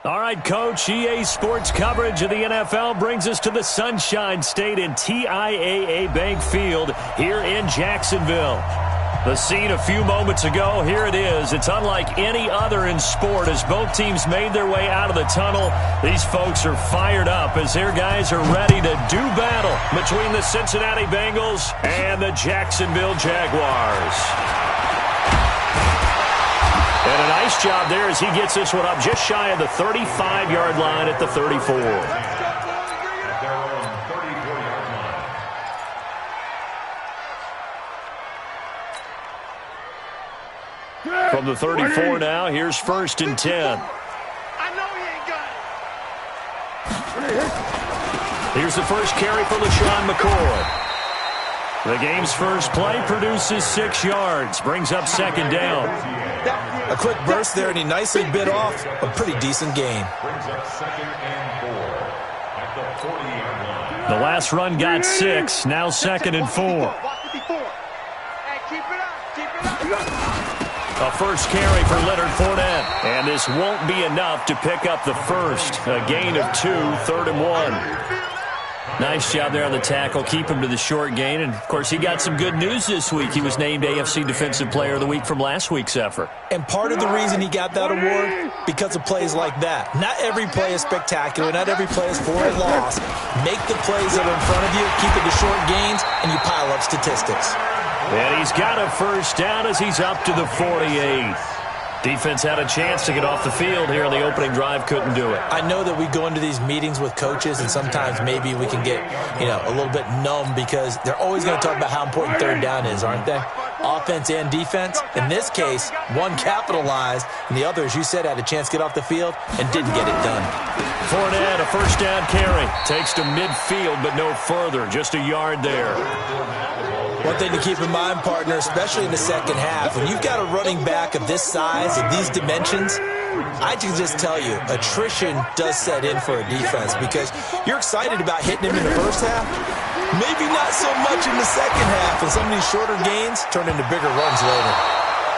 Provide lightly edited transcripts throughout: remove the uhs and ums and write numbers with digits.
All right, Coach, EA Sports coverage of the NFL brings us to the Sunshine State in TIAA Bank Field here in Jacksonville. The scene a few moments ago, here it is. It's unlike any other in sport as both teams made their way out of the tunnel. These folks are fired up as their guys are ready to do battle between the Cincinnati Bengals and the Jacksonville Jaguars. And a nice job there as he gets this one up just shy of the 35-yard line at the 34. From the 34 now, here's 1st and 10. Here's the first carry for LaShawn McCoy. The game's first play produces 6 yards, brings up 2nd down. A quick burst there, and he nicely bit off a pretty decent gain. The last run got 6, now 2nd and 4. A first carry for Leonard Fournette. And this won't be enough to pick up the first. A gain of 2, 3rd and 1. Nice job there on the tackle. Keep him to the short gain. And, of course, he got some good news this week. He was named AFC Defensive Player of the Week from last week's effort. And part of the reason he got that award, because of plays like that. Not every play is spectacular. Not every play is for a loss. Make the plays that are in front of you, keep it to short gains, and you pile up statistics. And he's got a first down as he's up to the 48. Defense had a chance to get off the field here on the opening drive, couldn't do it. I know that we go into these meetings with coaches, and sometimes maybe we can get, a little bit numb because they're always going to talk about how important 3rd down is, aren't they? Offense and defense. In this case, one capitalized, and the other, as you said, had a chance to get off the field and didn't get it done. Fournette, a first down carry. Takes to midfield, but no further. Just a yard there. One thing to keep in mind, partner, especially in the second half, when you've got a running back of this size and these dimensions, I can just tell you, attrition does set in for a defense because you're excited about hitting him in the first half, maybe not so much in the second half, and some of these shorter gains turn into bigger runs later.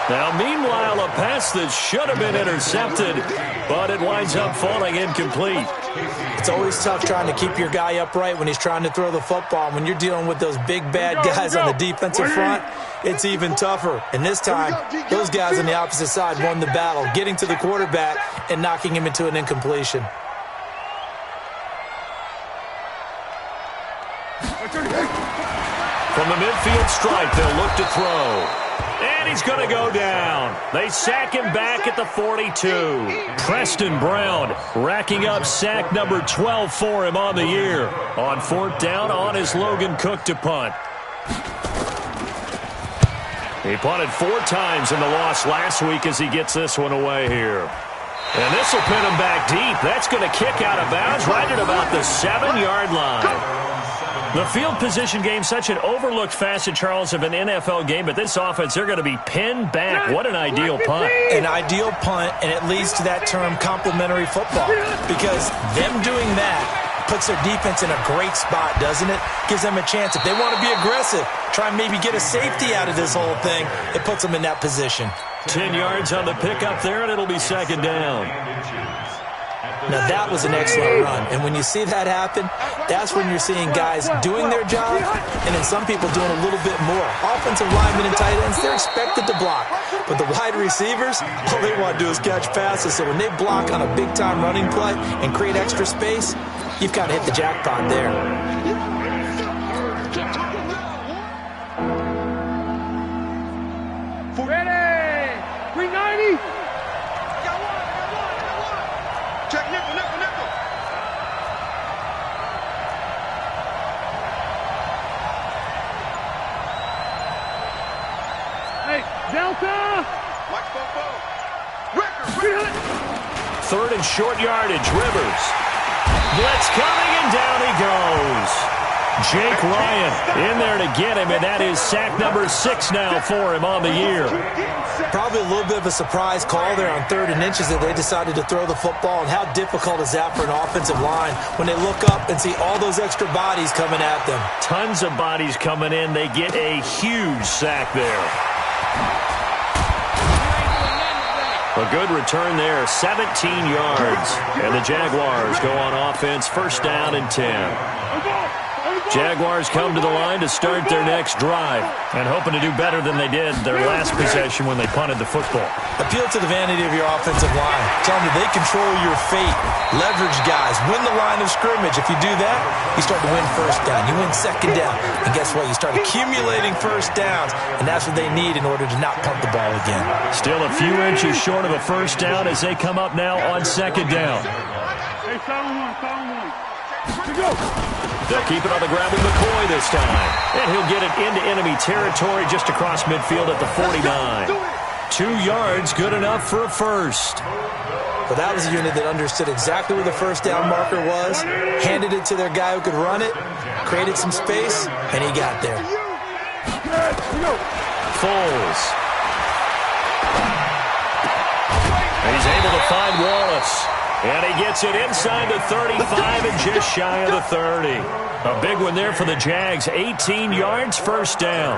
Now, meanwhile, a pass that should have been intercepted, but it winds up falling incomplete. It's always tough trying to keep your guy upright when he's trying to throw the football. When you're dealing with those big, bad guys on the defensive front, it's even tougher. And this time, those guys on the opposite side won the battle, getting to the quarterback and knocking him into an incompletion. From the midfield stripe, they'll look to throw. And he's going to go down. They sack him back at the 42. Preston Brown racking up sack number 12 for him on the year. On 4th down, on his Logan Cook to punt. He punted 4 times in the loss last week as he gets this one away here. And this will pin him back deep. That's going to kick out of bounds right at about the 7-yard line. The field position game, such an overlooked facet, Charles, of an NFL game, but this offense, they're going to be pinned back. What an ideal punt. An ideal punt, and it leads to that term complementary football, because them doing that puts their defense in a great spot, doesn't it? Gives them a chance. If they want to be aggressive, try and maybe get a safety out of this whole thing, it puts them in that position. 10 yards on the pickup there, and it'll be 2nd down. Now, that was an excellent run. And when you see that happen, that's when you're seeing guys doing their job and then some people doing a little bit more. Offensive linemen and tight ends, they're expected to block. But the wide receivers, all they want to do is catch passes. So when they block on a big-time running play and create extra space, you've got to hit the jackpot there. Ready! 390! Check nickel. Hey, Delta! Watch Record! 3rd and short yardage, Rivers. Blitz coming, and down he goes. Jake Ryan in there to get him, and that is sack number 6 now for him on the year. Probably a little bit of a surprise call there on 3rd and inches that they decided to throw the football. And how difficult is that for an offensive line when they look up and see all those extra bodies coming at them? Tons of bodies coming in. They get a huge sack there. A good return there, 17 yards. And the Jaguars go on offense, first down and 10. Jaguars come to the line to start their next drive and hoping to do better than they did their last possession when they punted the football. Appeal to the vanity of your offensive line. Tell them that they control your fate. Leverage guys. Win the line of scrimmage. If you do that, you start to win first down. You win second down. And guess what? You start accumulating first downs, and that's what they need in order to not punt the ball again. Still a few inches short of a first down as they come up now on second down. Hey, silent one. Here we go. They'll keep it on the ground with McCoy this time. And he'll get it into enemy territory just across midfield at the 49. 2 yards, good enough for a first. But that was a unit that understood exactly where the first down marker was, handed it to their guy who could run it, created some space, and he got there. Foles. And he's able to find Wallace. And he gets it inside the 35 and just shy of the 30. A big one there for the Jags. 18 yards, first down.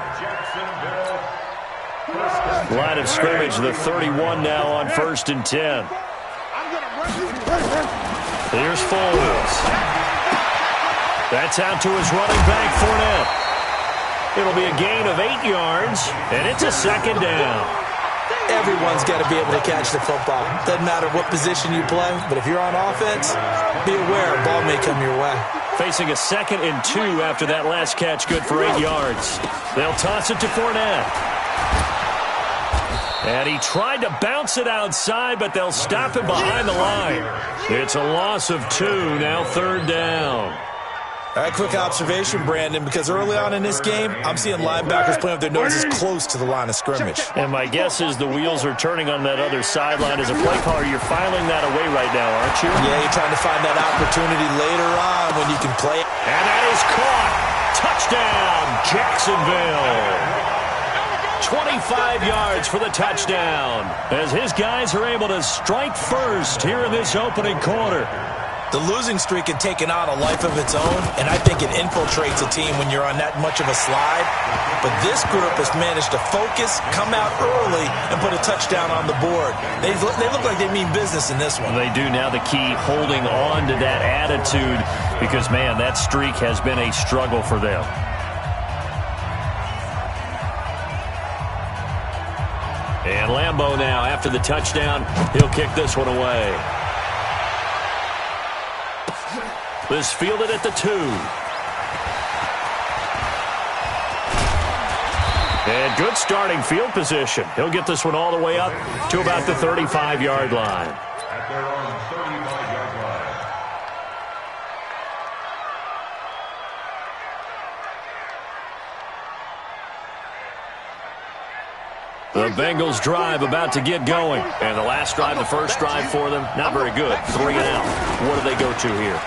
Line of scrimmage, the 31 now on first and 10. Here's Foles. That's out to his running back, Fournette. It'll be a gain of 8 yards, and it's a second down. Everyone's got to be able to catch the football. Doesn't matter what position you play, but if you're on offense, be aware a ball may come your way. Facing a 2nd and 2 after that last catch, good for 8 yards. They'll toss it to Fournette. And he tried to bounce it outside, but they'll stop him behind the line. It's a loss of 2, now third down. All right, quick observation, Brandon, because early on in this game, I'm seeing linebackers playing with their noses close to the line of scrimmage. And my guess is the wheels are turning on that other sideline. As a play caller, you're filing that away right now, aren't you? Yeah, you're trying to find that opportunity later on when you can play it. And that is caught. Touchdown, Jacksonville. 25 yards for the touchdown as his guys are able to strike first here in this opening quarter. The losing streak had taken on a life of its own, and I think it infiltrates a team when you're on that much of a slide. But this group has managed to focus, come out early, and put a touchdown on the board. They look like they mean business in this one. They do. Now the key, holding on to that attitude, because, man, that streak has been a struggle for them. And Lambeau now, after the touchdown, he'll kick this one away. This fielded at the 2. And good starting field position. He'll get this one all the way up to about the 35-yard line. At their own 35-yard line. The Bengals drive about to get going. And the last drive, the first drive for them, not very good. 3 and out. What do they go to here?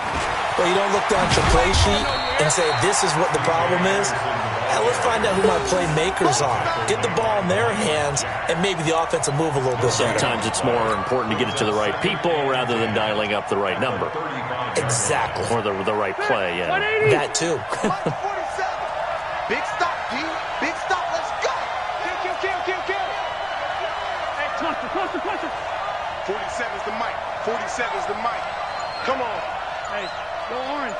Well, you don't look down at your play sheet and say, this is what the problem is. Now, let's find out who my playmakers are. Get the ball in their hands, and maybe the offense will move a little bit better. Sometimes it's more important to get it to the right people rather than dialing up the right number. Exactly. Or the right play, yeah. That, too. Big stop, P. Big stop. Let's go. Kill. Hey, cluster. 47's the mic. 47's the mic. Come on. Hey, go orange.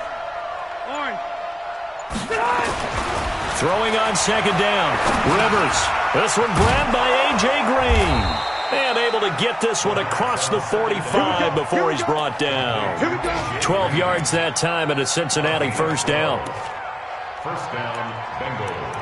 Throwing on second down. Rivers. This one grabbed by A.J. Green. And able to get this one across the 45 before he's brought down. 12 yards that time and a Cincinnati first down. First down, Bengals.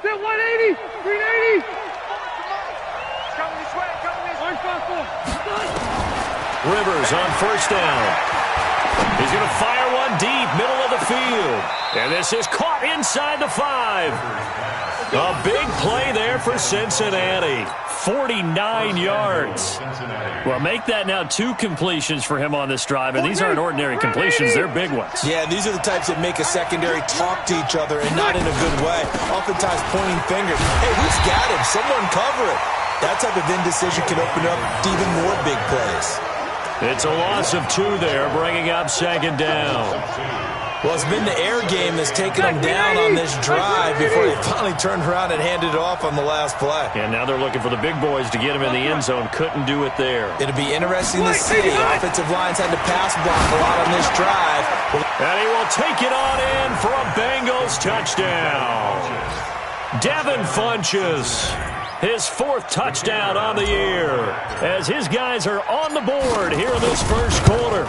Sit 180. 380. Come this way. Orange 5-4. Rivers on first down. He's going to fire one deep, middle of the field. And this is caught inside the 5. A big play there for Cincinnati. 49 yards. Well, make that now 2 completions for him on this drive, and these aren't ordinary completions. They're big ones. Yeah, these are the types that make a secondary talk to each other and not in a good way. Oftentimes pointing fingers. Hey, who's got him? Someone cover it. That type of indecision can open up to even more big plays. It's a loss of 2 there, bringing up second down. Well, it's been the air game that's taken them down on this drive before they finally turned around and handed it off on the last play. And now they're looking for the big boys to get him in the end zone. Couldn't do it there. It'll be interesting to see. Offensive lines had to pass block a lot on this drive. And he will take it on in for a Bengals touchdown. Devin Funchess, his 4th touchdown on the year, as his guys are on the board here in this first quarter.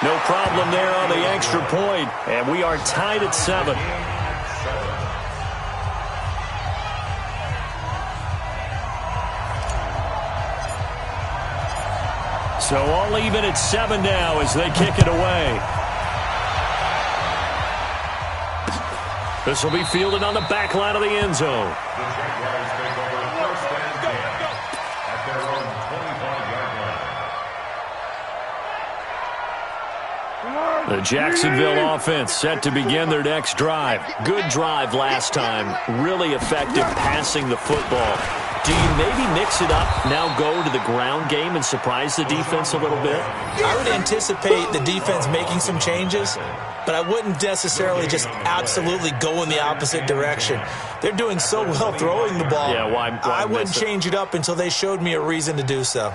No problem there on the extra point, and we are tied at 7. So all even at 7 now as they kick it away. This will be fielded on the back line of the end zone. The Jacksonville offense set to begin their next drive. Good drive last time. Really effective passing the football. Do you maybe mix it up, now go to the ground game and surprise the defense a little bit? I would anticipate the defense making some changes, but I wouldn't necessarily just absolutely go in the opposite direction. They're doing so well throwing the ball. Yeah, why I wouldn't change it up until they showed me a reason to do so.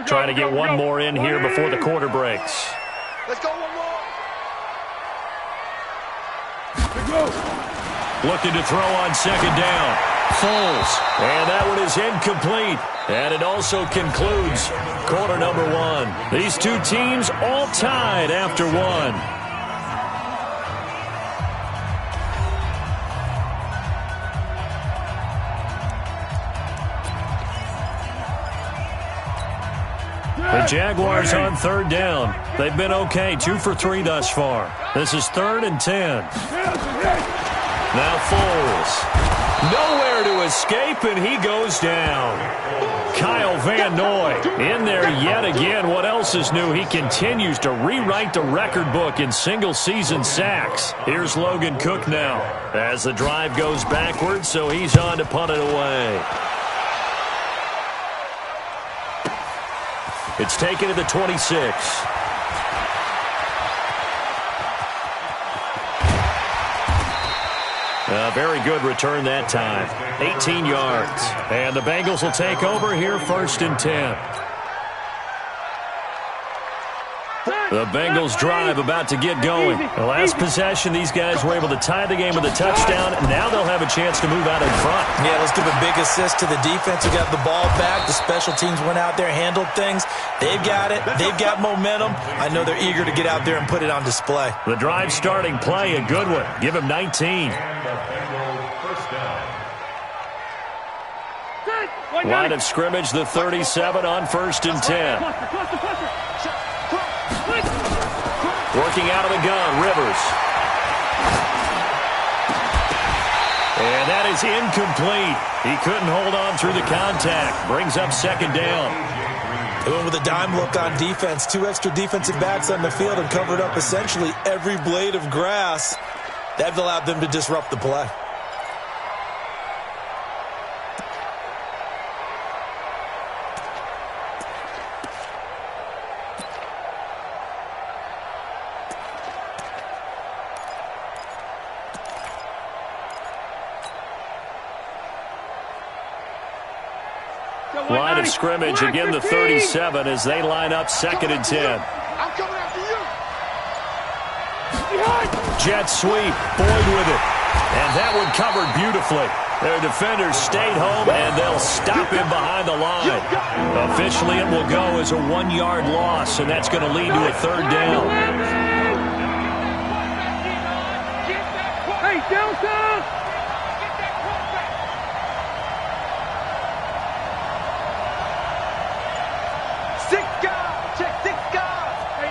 Trying to get one more in here before the quarter breaks. Let's go, one more. Looking to throw on second down. Foles. And that one is incomplete. And it also concludes quarter number 1. These two teams all tied after 1. The Jaguars on 3rd down. They've been okay, 2 for 3 thus far. This is 3rd and 10. Now Foles. Nowhere to escape, and he goes down. Kyle Van Noy in there yet again. What else is new? He continues to rewrite the record book in single-season sacks. Here's Logan Cook now as the drive goes backwards, so he's on to punt it away. It's taken to the 26. A very good return that time. 18 yards. And the Bengals will take over here 1st and 10. The Bengals drive about to get going. The last possession, these guys were able to tie the game with a touchdown. Now they'll have a chance to move out in front. Yeah, let's give a big assist to the defense who got the ball back. The special teams went out there, handled things. They've got it. They've got momentum. I know they're eager to get out there and put it on display. The drive starting play, a good one. Give him 19. Line of scrimmage, the 37 on 1st and 10. Working out of the gun, Rivers. And that is incomplete. He couldn't hold on through the contact. Brings up 2nd down. They went with a dime look on defense. 2 extra defensive backs on the field and covered up essentially every blade of grass. That allowed them to disrupt the play. Line of scrimmage, again the 37 as they line up 2nd and 10. I'm coming after you. Jet sweep, Boyd with it. And that one covered beautifully. Their defenders stayed home, and they'll stop him behind the line. Officially, it will go as a 1-yard loss, and that's going to lead to a 3rd down. Hey, downtown!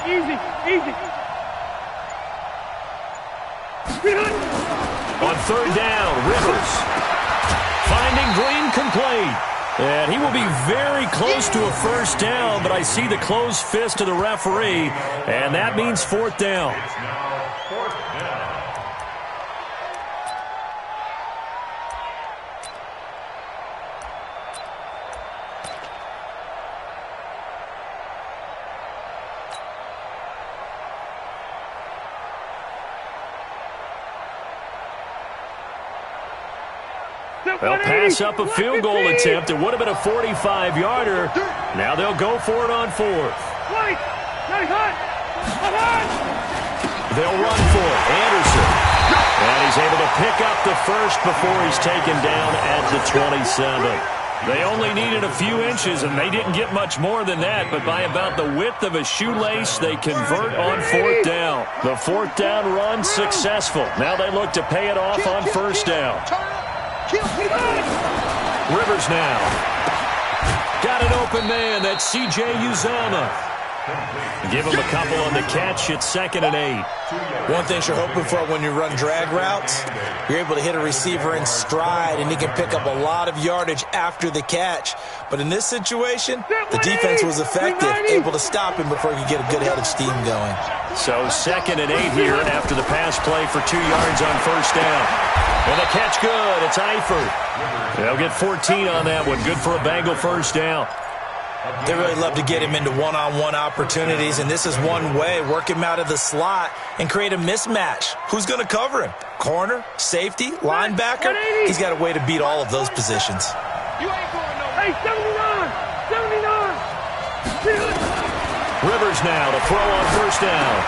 Easy, easy. On 3rd down, Rivers finding Green complete. And he will be very close to a 1st down, but I see the closed fist of the referee, and that means 4th down. They'll pass up a field goal attempt. It would have been a 45-yarder. Now they'll go for it on fourth. They'll run for it. Anderson. And he's able to pick up the first before he's taken down at the 27. They only needed a few inches, and they didn't get much more than that, but by about the width of a shoelace, they convert on fourth down. The fourth down run successful. Now they look to pay it off on first down. Rivers now. Got an open man. That's C.J. Uzomah. Give him a couple on the catch. It's 2nd and 8. One thing you're hoping for when you run drag routes, you're able to hit a receiver in stride, and he can pick up a lot of yardage after the catch. But in this situation, the defense was effective, able to stop him before he could get a good head of steam going. So 2nd and 8 here after the pass play for 2 yards on first down. And the catch good. It's Eifert. They'll get 14 on that one. Good for a Bengal first down. They really love to get him into one-on-one opportunities, and this is one way. Work him out of the slot and create a mismatch. Who's going to cover him? Corner, safety, linebacker? He's got a way to beat all of those positions. You ain't going nowhere. Hey, 79! Rivers now to throw on first down.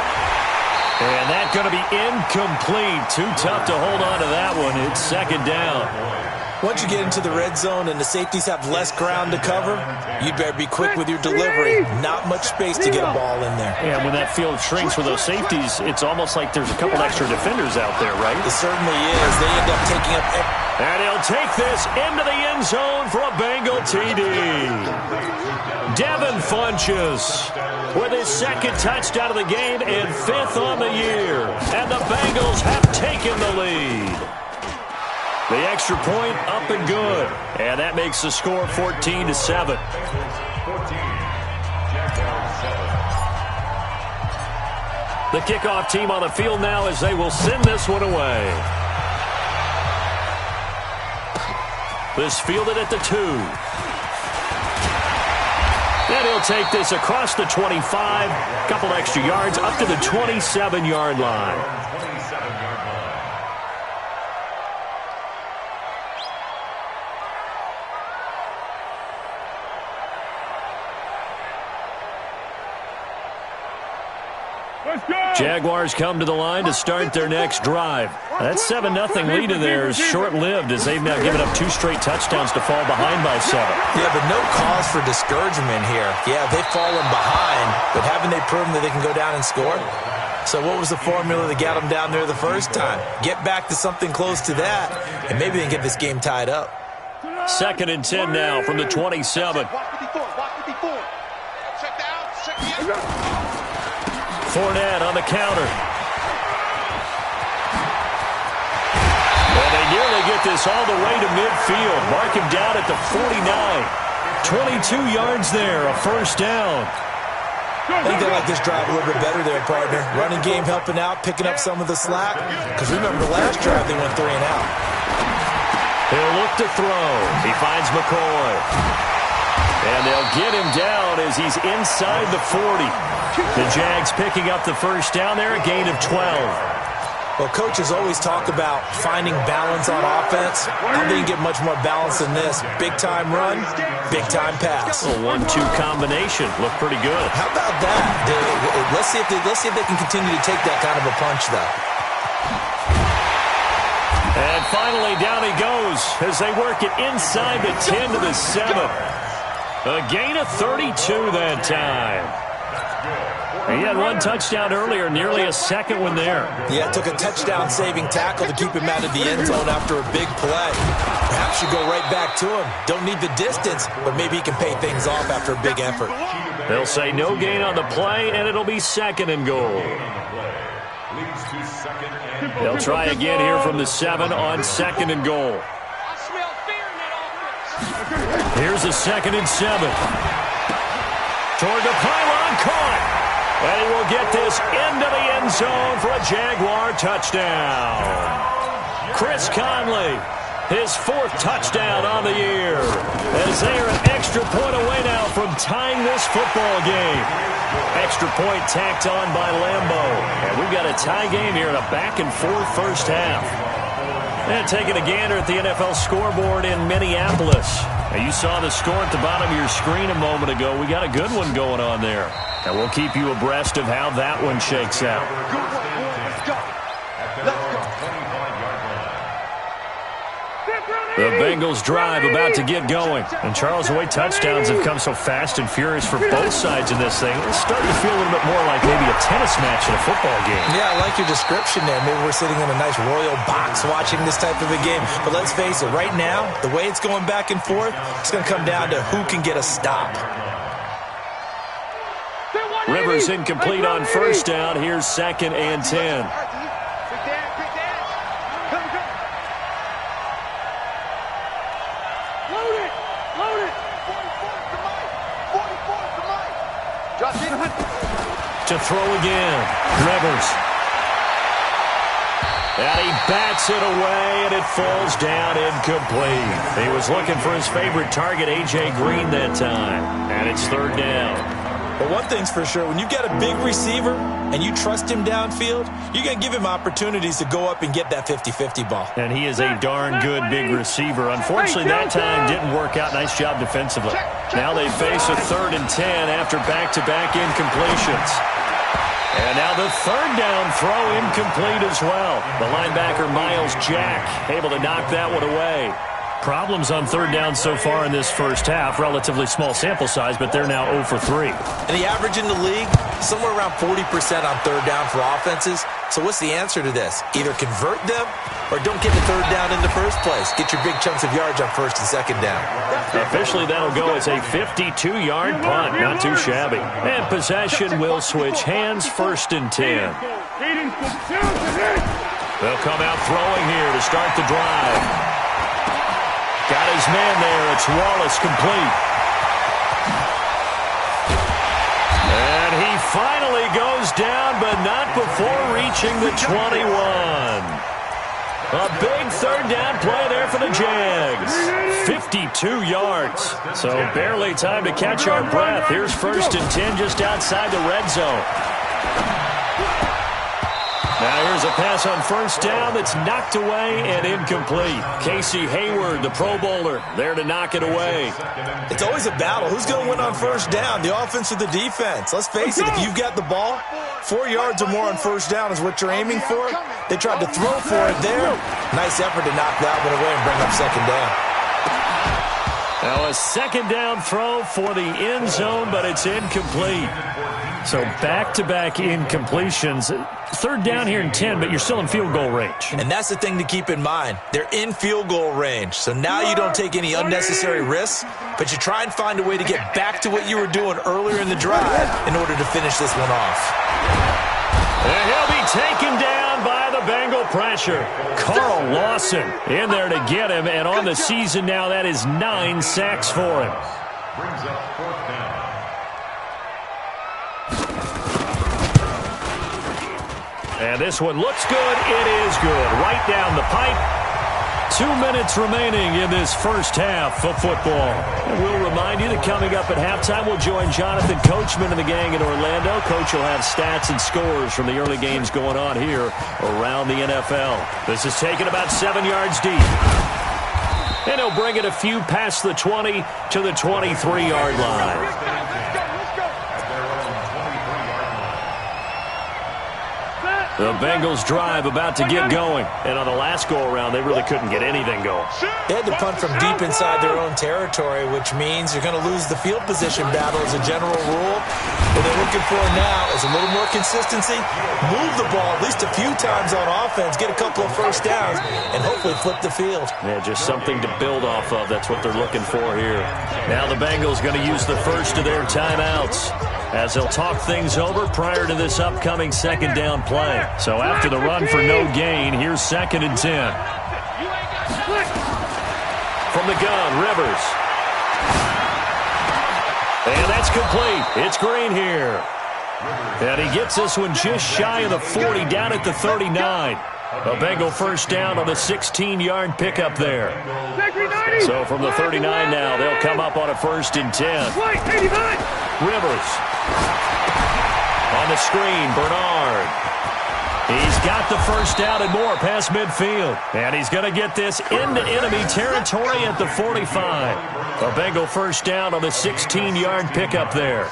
And that's going to be incomplete. Too tough to hold on to that one. It's 2nd down. Once you get into the red zone and the safeties have less ground to cover, you'd better be quick with your delivery. Not much space to get a ball in there. And when that field shrinks with those safeties, it's almost like there's a couple extra defenders out there, right? It certainly is. They end up taking up... And he'll take this into the end zone for a Bengal TD. Devin Funchess with his 2nd touchdown of the game and 5th on the year. And the Bengals have taken the lead. The extra point up and good. And that makes the score 14-7. The kickoff team on the field now as they will send this one away. This fielded at the 2. And he'll take this across the 25. Couple extra yards up to the 27-yard line. Jaguars come to the line to start their next drive. That 7-0 lead of theirs short-lived as they've now given up 2 straight touchdowns to fall behind by 7. Yeah, but no cause for discouragement here. Yeah, they've fallen behind, but haven't they proven that they can go down and score? So what was the formula that got them down there the first time? Get back to something close to that, and maybe they can get this game tied up. 2nd and 10 now from the 27. Fournette on the counter. And they nearly get this all the way to midfield. Mark him down at the 49. 22 yards there, a first down. I think they like this drive a little bit better there, partner. Running game helping out, picking up some of the slack. Because remember, the last drive they went 3 and out. He'll look to throw. He finds McCoy. And they'll get him down as he's inside the 40. The Jags picking up the first down there, a gain of 12. Well, coaches always talk about finding balance on offense. I didn't get much more balance than this. Big-time run, big-time pass. A 1-2 combination. Looked pretty good. How about that? Let's see if they can continue to take that kind of a punch, though. And finally, down he goes as they work it inside the 10 to the 7. A gain of 32 that time. He had 1 touchdown earlier, nearly a 2nd one there. Yeah, it took a touchdown-saving tackle to keep him out of the end zone after a big play. Perhaps you go right back to him. Don't need the distance, but maybe he can pay things off after a big effort. They'll say no gain on the play, and it'll be 2nd and goal. They'll try again here from the 7 on 2nd and goal. Here's a 2nd and 7. Toward the pylon, caught. And he will get this into the end zone for a Jaguar touchdown. Chris Conley, his 4th touchdown on the year. As they are an extra point away now from tying this football game. Extra point tacked on by Lambeau. And we've got a tie game here in a back-and-forth first half. And taking a gander at the NFL scoreboard in Minneapolis. Now, you saw the score at the bottom of your screen a moment ago. We got a good one going on there. And we'll keep you abreast of how that one shakes out. Good one, boy. Let's go. Let's go. The Bengals drive about to get going. And Charles, the way touchdowns have come so fast and furious for both sides in this thing, it's starting to feel a little bit more like maybe a tennis match in a football game. Yeah, I like your description there. Maybe we're sitting in a nice royal box watching this type of a game. But let's face it, right now, the way it's going back and forth, it's going to come down to who can get a stop. Rivers incomplete on first down. Here's 2nd and 10. To throw again. Rivers. And he bats it away, and it falls down incomplete. He was looking for his favorite target, A.J. Green, that time. And it's 3rd down. But one thing's for sure, when you've got a big receiver and you trust him downfield, you're going to give him opportunities to go up and get that 50-50 ball. And he is a darn good big receiver. Unfortunately, that time didn't work out. Nice job defensively. Now they face a 3rd and 10 after back-to-back incompletions. And now the 3rd down throw incomplete as well. The linebacker, Miles Jack, able to knock that one away. Problems on 3rd down so far in this first half. Relatively small sample size, but they're now 0 for 3. And the average in the league, somewhere around 40% on 3rd down for offenses. So what's the answer to this? Either convert them or don't get the 3rd down in the first place. Get your big chunks of yards on 1st and 2nd down. Officially, that'll go as a 52-yard punt. Not too shabby. And possession will switch hands, 1st and 10. They'll come out throwing here to start the drive. Got his man there. It's Wallace complete. And he finally goes down, but not before reaching the 21. A big 3rd down play there for the Jags. 52 yards. So barely time to catch our breath. Here's 1st and 10 just outside the red zone. Now here's a pass on 1st down that's knocked away and incomplete. Casey Hayward, the Pro Bowler, there to knock it away. It's always a battle. Who's going to win on 1st down, the offense or the defense? Let's face it, if you've got the ball, 4 yards or more on 1st down is what you're aiming for. They tried to throw for it there. Nice effort to knock that one away and bring up 2nd down. Now a 2nd down throw for the end zone, but it's incomplete. So back-to-back incompletions. 3rd down here and 10, but you're still in field goal range. And that's the thing to keep in mind. They're in field goal range. So now you don't take any unnecessary risks, but you try and find a way to get back to what you were doing earlier in the drive in order to finish this one off. And he'll be taken down by the Bengal pressure. Carl Lawson in there to get him, and on the season now, that is 9 sacks for him. Brings up 4th down. And this one looks good. It is good. Right down the pipe. 2 minutes remaining in this first half of football. And we'll remind you that coming up at halftime, we'll join Jonathan Coachman and the gang in Orlando. Coach will have stats and scores from the early games going on here around the NFL. This is taken about 7 yards deep. And he'll bring it a few past the 20 to the 23-yard line. The Bengals drive about to get going. And on the last go-around, they really couldn't get anything going. They had to punt from deep inside their own territory, which means you're going to lose the field position battle as a general rule. What they're looking for now is a little more consistency, move the ball at least a few times on offense, get a couple of 1st downs, and hopefully flip the field. Yeah, just something to build off of. That's what they're looking for here. Now the Bengals going to use the first of their timeouts as they'll talk things over prior to this upcoming 2nd down play. So after the run for no gain, here's 2nd and 10. From the gun, Rivers. And that's complete. It's Green here. And he gets this one just shy of the 40, down at the 39. A Bengal 1st down on the 16-yard pickup there. So from the 39 now, they'll come up on a 1st and 10. Rivers. On the screen, Bernard. He's got the first down and more past midfield. And he's going to get this into enemy territory at the 45. A Bengal first down on a 16-yard pickup there.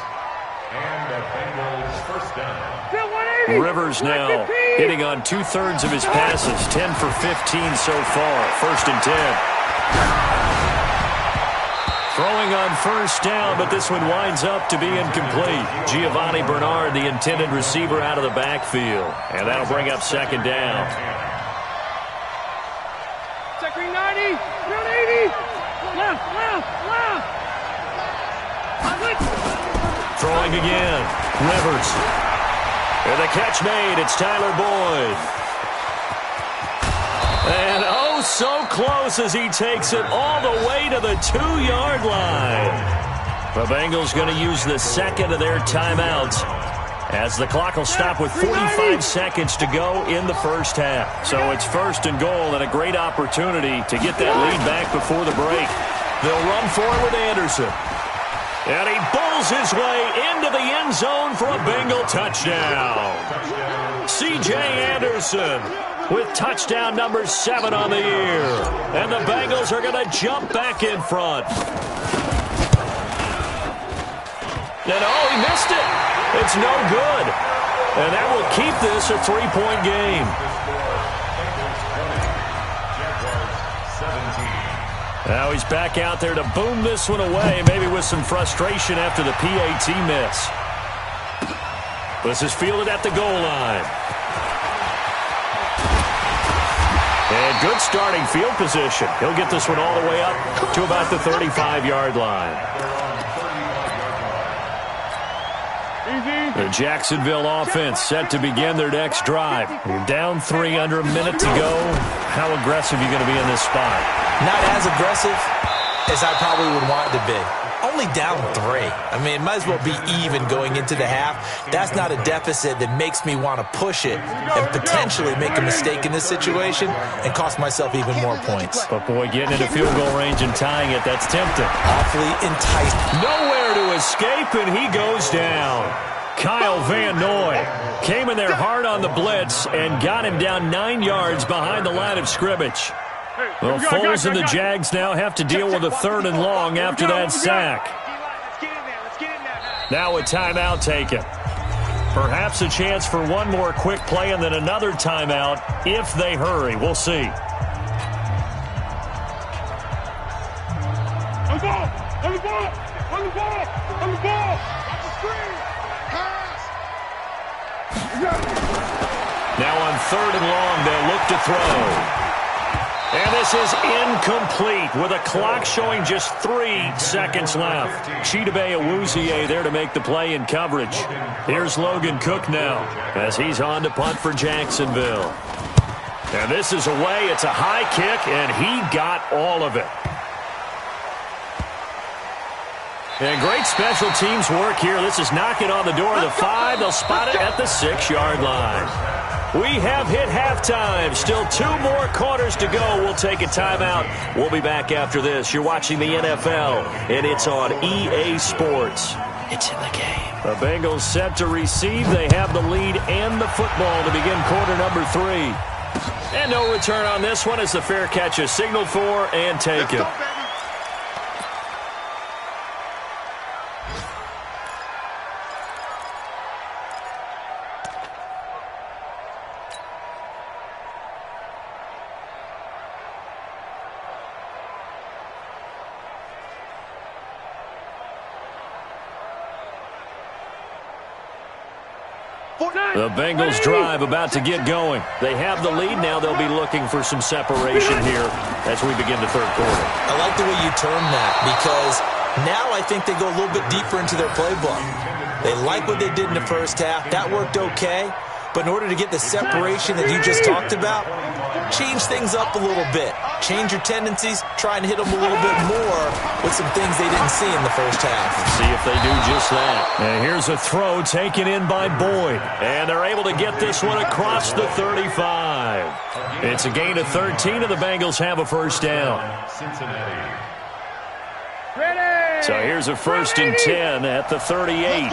And a Bengals first down. Rivers now hitting on 2/3 of his passes, 10 for 15 so far. 1st and 10. Throwing on first down, but this one winds up to be incomplete. Giovanni Bernard, the intended receiver, out of the backfield. And that'll bring up 2nd down. Second 90, 180. Left. Throwing again. Rivers. And the catch made. It's Tyler Boyd. And oh, so close as he takes it all the way to the 2-yard line. The Bengals going to use the second of their timeouts as the clock will stop with 45 seconds to go in the first half. So it's 1st and goal and a great opportunity to get that lead back before the break. They'll run for it with Anderson. And he bulls his way into the end zone for a Bengal touchdown. C.J. Anderson with touchdown number 7 on the year. And the Bengals are going to jump back in front. And oh, he missed it. It's no good. And that will keep this a 3-point game. Now he's back out there to boom this one away, maybe with some frustration after the PAT miss. This is fielded at the goal line. And good starting field position. He'll get this one all the way up to about the 35-yard line. The Jacksonville offense set to begin their next drive. You're down 3 under a minute to go. How aggressive are you going to be in this spot? Not as aggressive as I probably would want to be. Only down 3. I mean, it might as well be even going into the half. That's not a deficit that makes me want to push it and potentially make a mistake in this situation and cost myself even more points. But, boy, getting into field goal range and tying it, that's tempting. Awfully enticing. Nowhere to escape, and he goes down. Kyle Van Noy came in there hard on the blitz and got him down 9 yards behind the line of scrimmage. Well, Foles and the Jags now have to deal with a 3rd and long after that sack. Now a timeout taken. Perhaps a chance for one more quick play and then another timeout if they hurry. We'll see. On the ball! On the ball! On the ball! On the ball! Watch the screen! Pass! Now on 3rd and long, they'll look to throw. And this is incomplete with a clock showing just 3 seconds left. Chidobe Awuzie there to make the play in coverage. Here's Logan Cook now as he's on to punt for Jacksonville. And this is away. It's a high kick, and he got all of it. And great special teams work here. This is knocking on the door of the 5. They'll spot it at the 6-yard line. We have hit halftime. Still 2 more quarters to go. We'll take a timeout. We'll be back after this. You're watching the NFL, and it's on EA Sports. It's in the game. The Bengals set to receive. They have the lead and the football to begin quarter number 3. And no return on this one as the fair catch is signaled for and taken. The Bengals drive about to get going. They have the lead. Now they'll be looking for some separation here as we begin the 3rd quarter. I like the way you term that because now I think they go a little bit deeper into their playbook. They like what they did in the first half. That worked okay. But in order to get the separation that you just talked about, change things up a little bit. Change your tendencies, try and hit them a little bit more with some things they didn't see in the first half. See if they do just that. And here's a throw taken in by Boyd. And they're able to get this one across the 35. It's a gain of 13, and the Bengals have a first down. So here's a 1st and 10 at the 38.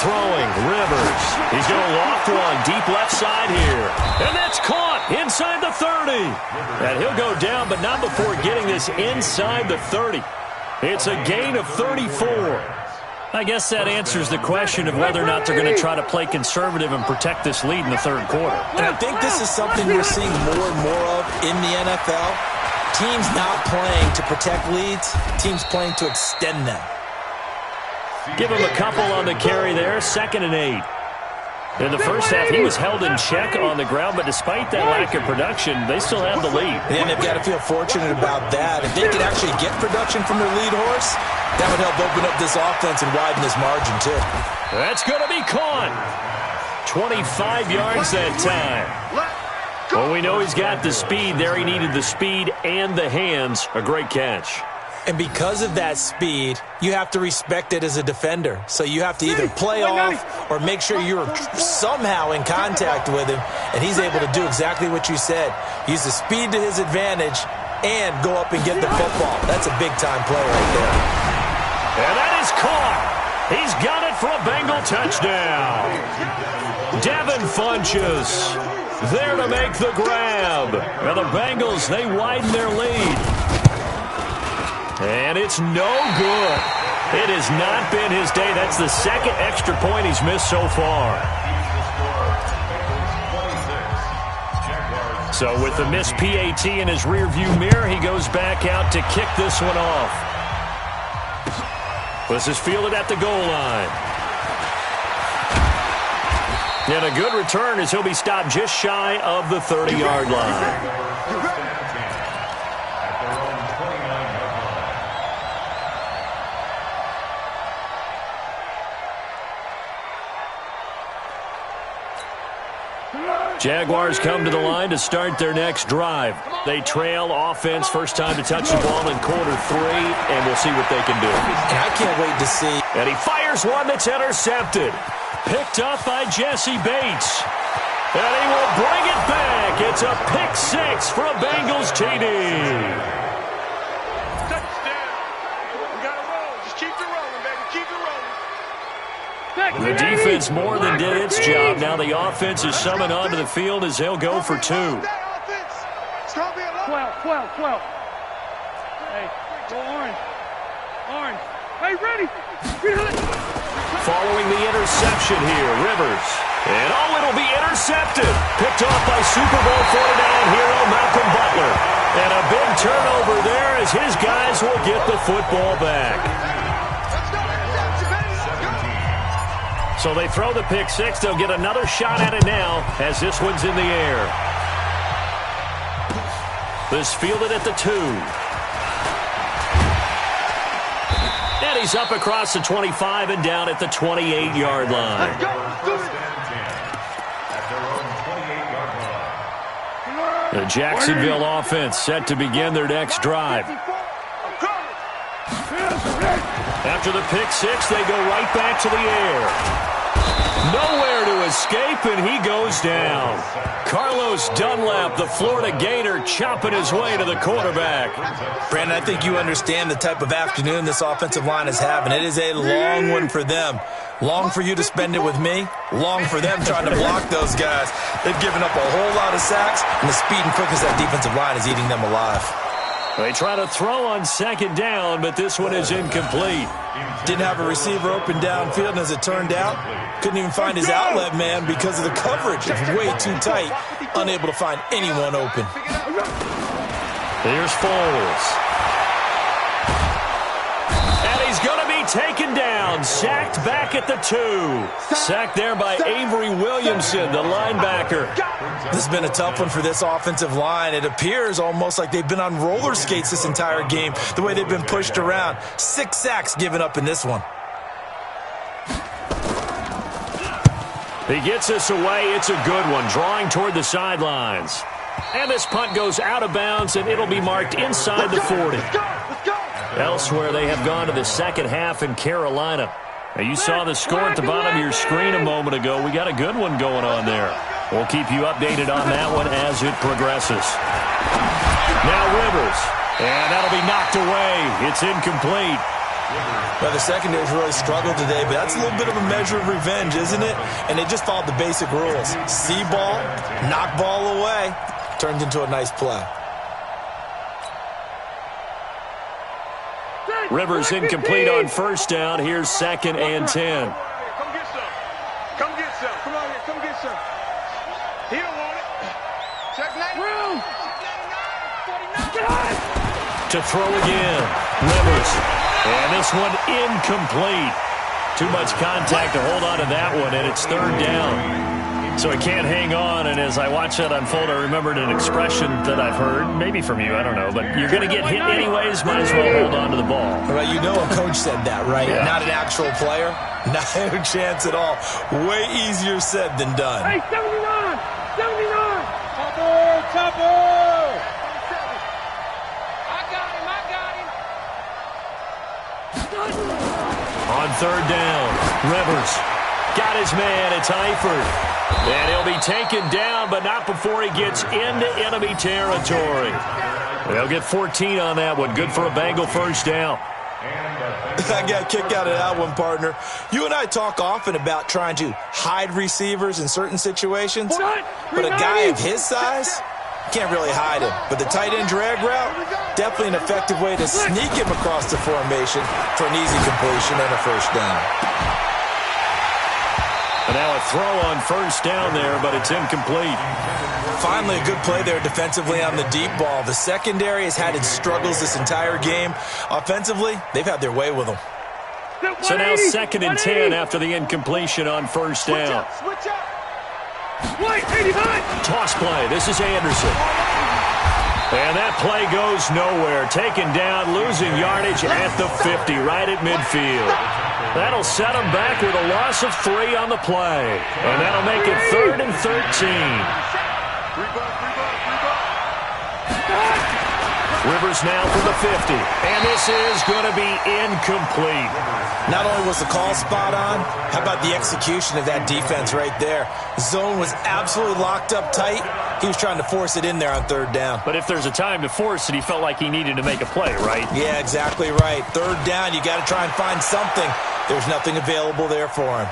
throwing. Rivers. He's going to loft one deep left side here. And that's caught inside the 30. And he'll go down, but not before getting this inside the 30. It's a gain of 34. I guess that answers the question of whether or not they're going to try to play conservative and protect this lead in the third quarter. And I think this is something we're seeing more and more of in the NFL. Teams not playing to protect leads, teams playing to extend them. Give him a couple on the carry there, 2nd and 8. In the first half, he was held in check on the ground, but despite that lack of production, they still have the lead. And they've got to feel fortunate about that. If they could actually get production from their lead horse, that would help open up this offense and widen this margin, too. That's going to be caught. 25 yards that time. Well, we know he's got the speed there. He needed the speed and the hands. A great catch. And because of that speed, you have to respect it as a defender. So you have to either play off or make sure you're somehow in contact with him, and he's able to do exactly what you said. Use the speed to his advantage and go up and get the football. That's a big-time play right there. And that is caught. He's got it for a Bengal touchdown. Devin Funchess there to make the grab. And the Bengals, they widen their lead. And it's no good. It has not been his day. That's the second extra point he's missed so far. So with the missed PAT in his rearview mirror, he goes back out to kick this one off. This is fielded at the goal line. And a good return as he'll be stopped just shy of the 30-yard line. Jaguars come to the line to start their next drive. They trail offense, first time to touch the ball in quarter 3, and we'll see what they can do. And I can't wait to see. And he fires one that's intercepted. Picked up by Jesse Bates. And he will bring it back. It's a pick 6 for a Bengals TD. Touchdown. We got to roll. Just keep it rolling, baby. Keep it rolling. The defense more than did its job. Now the offense is summoned onto the field as they'll go for 2. 12. Hey, go orange. Orange. Hey, ready. Following the interception here, Rivers. And it'll be intercepted. Picked off by Super Bowl 49 hero Malcolm Butler. And a big turnover there as his guys will get the football back. So they throw the pick 6. They'll get another shot at it now as this one's in the air. This fielded at the 2. And he's up across the 25 and down at the 28-yard line. The Jacksonville offense set to begin their next drive. After the pick 6, they go right back to the air. Nowhere to escape, and he goes down. Carlos Dunlap, the Florida Gator, chopping his way to the quarterback. Brandon, I think you understand the type of afternoon this offensive line is having. It is a long one for them. Long for you to spend it with me. Long for them trying to block those guys. They've given up a whole lot of sacks, and the speed and quickness of that defensive line is eating them alive. They try to throw on 2nd down, but this one is incomplete. Didn't have a receiver open downfield, and as it turned out, couldn't even find his outlet man because of the coverage. It's way too tight, unable to find anyone open. Here's Foles. And he's going to be taken down, sacked back at the 2. Sacked there by Avery Williamson, the linebacker. This has been a tough one for this offensive line. It appears almost like they've been on roller skates this entire game, the way they've been pushed around. 6 sacks given up in this one. He gets this away. It's a good one, drawing toward the sidelines. And this punt goes out of bounds, and it'll be marked inside the 40. Elsewhere, they have gone to the second half in Carolina. Now, you saw the score at the bottom of your screen a moment ago. We got a good one going on there. We'll keep you updated on that one as it progresses. Now Rivers, and that'll be knocked away. It's incomplete. Well, the secondary's really struggled today, but that's a little bit of a measure of revenge, isn't it? And they just followed the basic rules. See ball, knock ball away, turned into a nice play. Rivers incomplete on first down. Here's 2nd and 10. Come get some. Come get some. Come on here. Come get some. He don't want it. Check 9. To throw again. Rivers. And this one incomplete. Too much contact to hold on to that one, and it's 3rd down. So he can't hang on, and as I watch that unfold, I remembered an expression that I've heard, maybe from you, I don't know, but you're going to get hit anyways, might as well hold on to the ball. Well, you know a coach said that, right? Yeah. Not an actual player. Not a chance at all. Way easier said than done. Hey, 79! 79! Topper! I got him! On 3rd down, Rivers got his man. It's Eifert. And he'll be taken down, but not before he gets into enemy territory. They'll get 14 on that one. Good for a Bengal first down. I got a kick out of that one, partner. You and I talk often about trying to hide receivers in certain situations, but a guy of his size can't really hide him. But the tight end drag route, definitely an effective way to sneak him across the formation for an easy completion and a first down. And now a throw on first down there, but it's incomplete. Finally, a good play there defensively on the deep ball. The secondary has had its struggles this entire game. Offensively, they've had their way with them. So now 2nd and 10 after the incompletion on first down. Switch up! White, 89! Toss play. This is Anderson. And that play goes nowhere. Taken down, losing yardage at the 50, right at midfield. That'll set him back with a loss of 3 on the play. And that'll make it 3rd and 13. Rivers now from the 50. And this is going to be incomplete. Not only was the call spot on, how about the execution of that defense right there? Zone was absolutely locked up tight. He was trying to force it in there on 3rd down. But if there's a time to force it, he felt like he needed to make a play, right? Yeah, exactly right. 3rd down, you got to try and find something. There's nothing available there for him.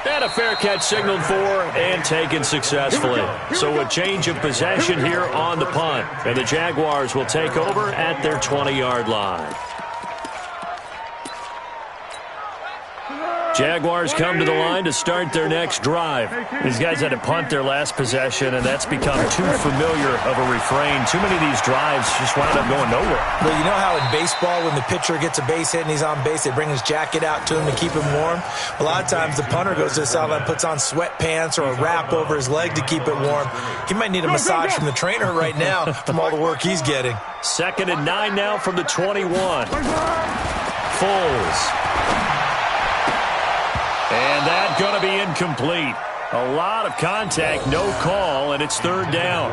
And a fair catch signaled for and taken successfully. So a change of possession here on the punt. And the Jaguars will take over at their 20-yard line. Jaguars come to the line to start their next drive. These guys had to punt their last possession, and that's become too familiar of a refrain. Too many of these drives just wound up going nowhere. Well, you know how in baseball when the pitcher gets a base hit and he's on base, they bring his jacket out to him to keep him warm? A lot of times the punter goes to the sideline, puts on sweatpants or a wrap over his leg to keep it warm. He might need a massage from the trainer right now from all the work he's getting. 2nd and 9 now from the 21. Foles. And that's going to be incomplete. A lot of contact, no call, and it's 3rd down.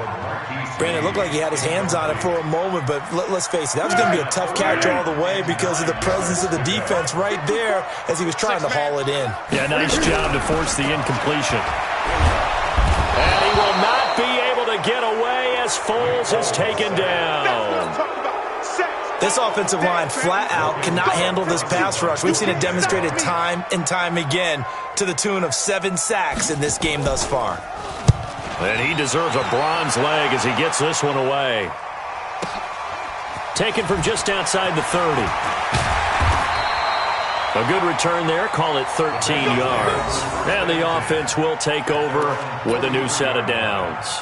Brandon, it looked like he had his hands on it for a moment, but let's face it, that was going to be a tough catch all the way because of the presence of the defense right there as he was trying to haul it in. Yeah, nice job to force the incompletion. And he will not be able to get away as Foles is taken down. This offensive line flat out cannot handle this pass rush. We've seen it demonstrated time and time again to the tune of 7 sacks in this game thus far. And he deserves a bronze leg as he gets this one away. Taken from just outside the 30. A good return there. Call it 13 yards. And the offense will take over with a new set of downs.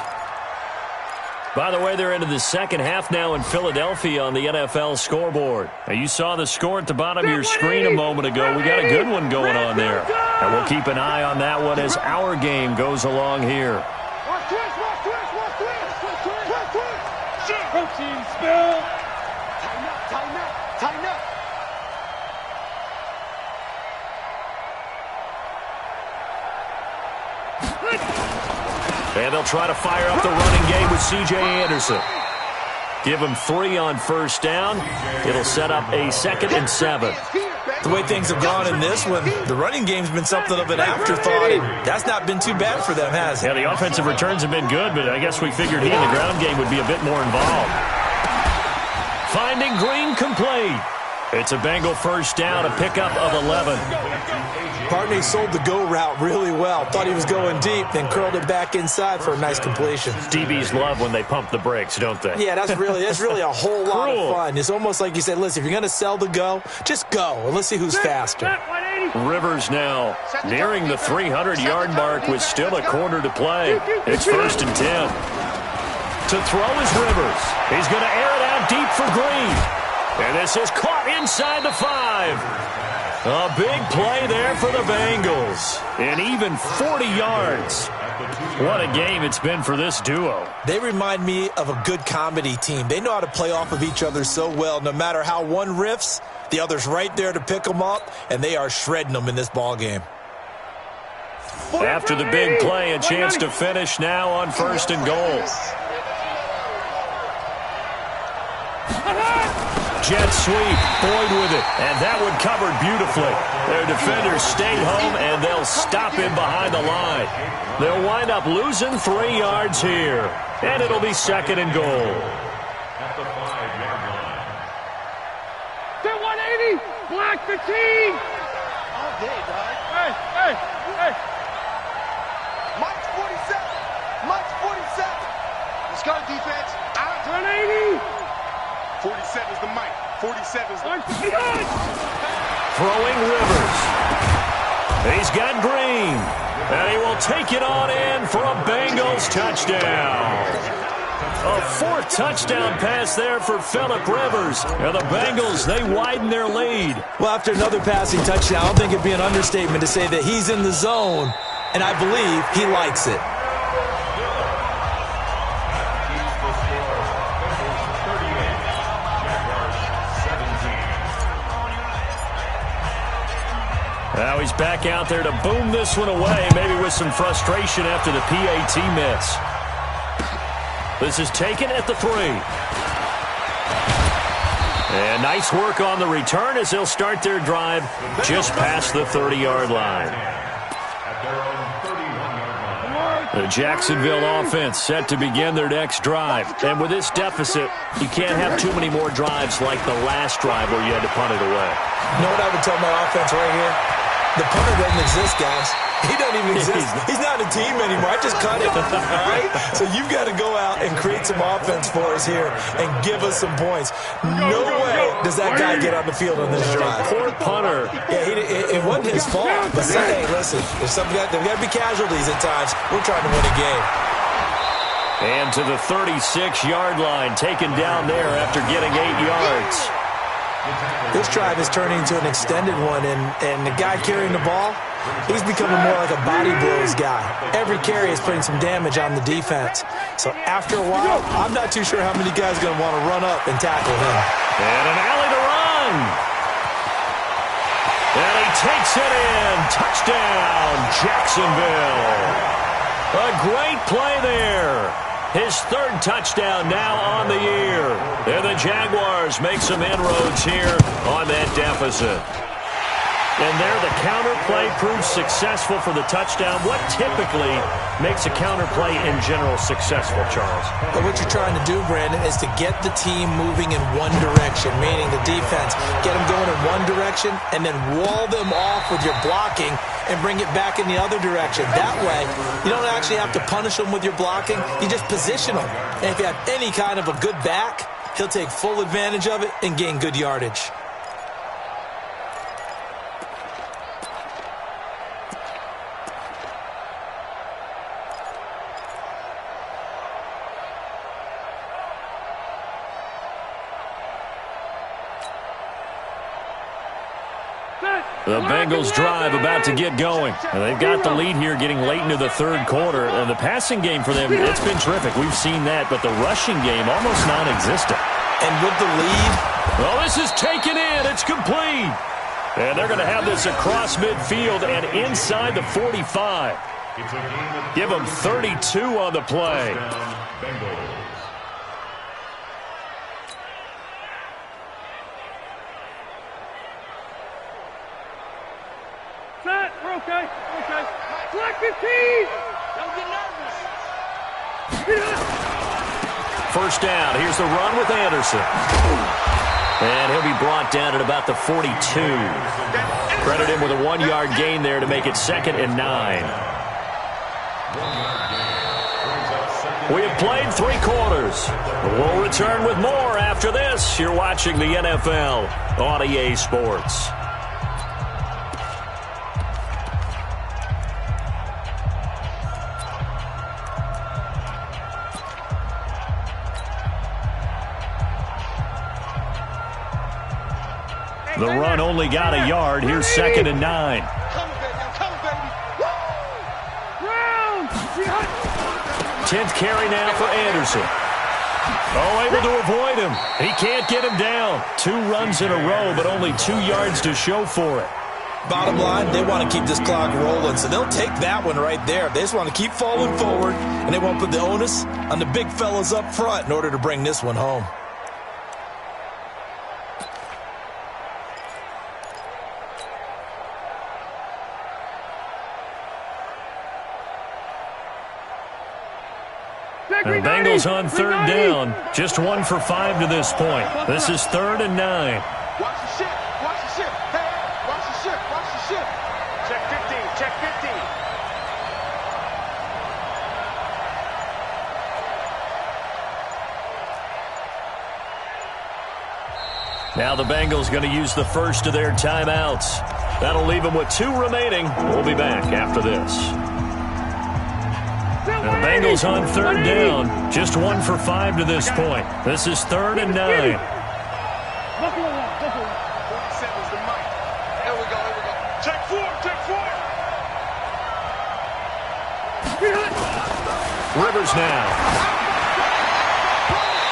By the way, they're into the second half now in Philadelphia on the NFL scoreboard. Now, you saw the score at the bottom of your screen a moment ago. We got a good one going on there. And we'll keep an eye on that one as our game goes along here. Protein spill. Tighten up, tighten up, tighten up. And they'll try to fire up the running game with C.J. Anderson. Give him 3 on first down. It'll set up a 2nd and 7. The way things have gone in this one, the running game's been something of an afterthought, and that's not been too bad for them, has it? Yeah, the offensive returns have been good, but I guess we figured he in the ground game would be a bit more involved. Finding Green complete. It's a Bengal first down, a pickup of 11. Partney sold the go route really well. Thought he was going deep, then curled it back inside for a nice completion. DBs love when they pump the brakes, don't they? Yeah, that's really a whole lot of fun. It's almost like you said, listen, if you're going to sell the go, just go, and let's see who's faster. Rivers now nearing the 300-yard mark with still a quarter to play. It's 1st and 10. To throw is Rivers. He's going to air it out deep for Green. And this is caught inside the 5. A big play there for the Bengals. And even 40 yards. What a game it's been for this duo. They remind me of a good comedy team. They know how to play off of each other so well. No matter how one riffs, the other's right there to pick them up, and they are shredding them in this ball game. After the big play, a chance to finish now on 1st and goal. Jet sweep, Boyd with it, and that one covered beautifully. Their defenders stayed home, and they'll stop him behind the line. They'll wind up losing 3 yards here, and it'll be 2nd and goal. At the 5-yard line. They're 180, black 15. All day, dog. Hey. Mike's 47. Let's go, defense. Out. 180. 47 is the mic. 47 is the Throwing Rivers. He's got Green. And he will take it on in for a Bengals touchdown. A 4th touchdown pass there for Phillip Rivers. And the Bengals, they widen their lead. Well, after another passing touchdown, I don't think it'd be an understatement to say that he's in the zone, and I believe he likes it. Now he's back out there to boom this one away, maybe with some frustration after the PAT miss. This is taken at the 3. And nice work on the return as they'll start their drive just past the 30-yard line. The Jacksonville offense set to begin their next drive. And with this deficit, you can't have too many more drives like the last drive where you had to punt it away. You know what I would tell my offense right here? The punter doesn't exist, guys. He doesn't even exist. He's not a team anymore. I just cut it. All right? So you've got to go out and create some offense for us here and give us some points. No way does that guy get on the field on this drive. Poor punter. Yeah, it wasn't his fault. But hey, listen, there's got to be casualties at times. We're trying to win a game. And to the 36-yard line, taken down there after getting 8 yards. This drive is turning into an extended one, and the guy carrying the ball, he's becoming more like a body blows guy. Every carry is putting some damage on the defense. So after a while, I'm not too sure how many guys are going to want to run up and tackle him. And an alley to run. And he takes it in. Touchdown, Jacksonville. A great play there. His 3rd touchdown now on the year. And the Jaguars make some inroads here on that deficit. And there the counter play proves successful for the touchdown. What typically makes a counter play in general successful, Charles? But what you're trying to do, Brandon, is to get the team moving in one direction, meaning the defense. Get them going in one direction and then wall them off with your blocking and bring it back in the other direction. That way, you don't actually have to punish them with your blocking. You just position them. And if you have any kind of a good back, he'll take full advantage of it and gain good yardage. The Bengals drive about to get going. And they've got the lead here getting late into the 3rd quarter. And the passing game for them, it's been terrific. We've seen that. But the rushing game, almost non-existent. And with the lead. Well, this is taken in. It's complete. And they're going to have this across midfield and inside the 45. Give them 32 on the play. We're okay. Black 15. Don't get nervous. 1st down. Here's the run with Anderson. And he'll be brought down at about the 42. Credit him with a 1-yard gain there to make it 2nd and 9. We have played 3 quarters. We'll return with more after this. You're watching the NFL on EA Sports. The run only got a yard. Here's 2nd and 9. Come on, baby. Come on, baby. Round. 10th carry now for Anderson. Oh, able to avoid him. He can't get him down. 2 runs in a row, but only 2 yards to show for it. Bottom line, they want to keep this clock rolling, so they'll take that one right there. They just want to keep falling forward, and they won't put the onus on the big fellas up front in order to bring this one home. The Bengals on 3rd down. Just 1 for 5 to this point. This is 3rd and 9. Watch the ship. Watch the ship. Hey, watch the ship. Watch the ship. Check 15. Check 15. Now the Bengals going to use the first of their timeouts. That'll leave them with 2 remaining. We'll be back after this. The Bengals on 3rd down. Just 1 for 5 to this point. This is 3rd and 9. 47's the mic. There we go. There we go. Check 4. Check 4. Rivers now.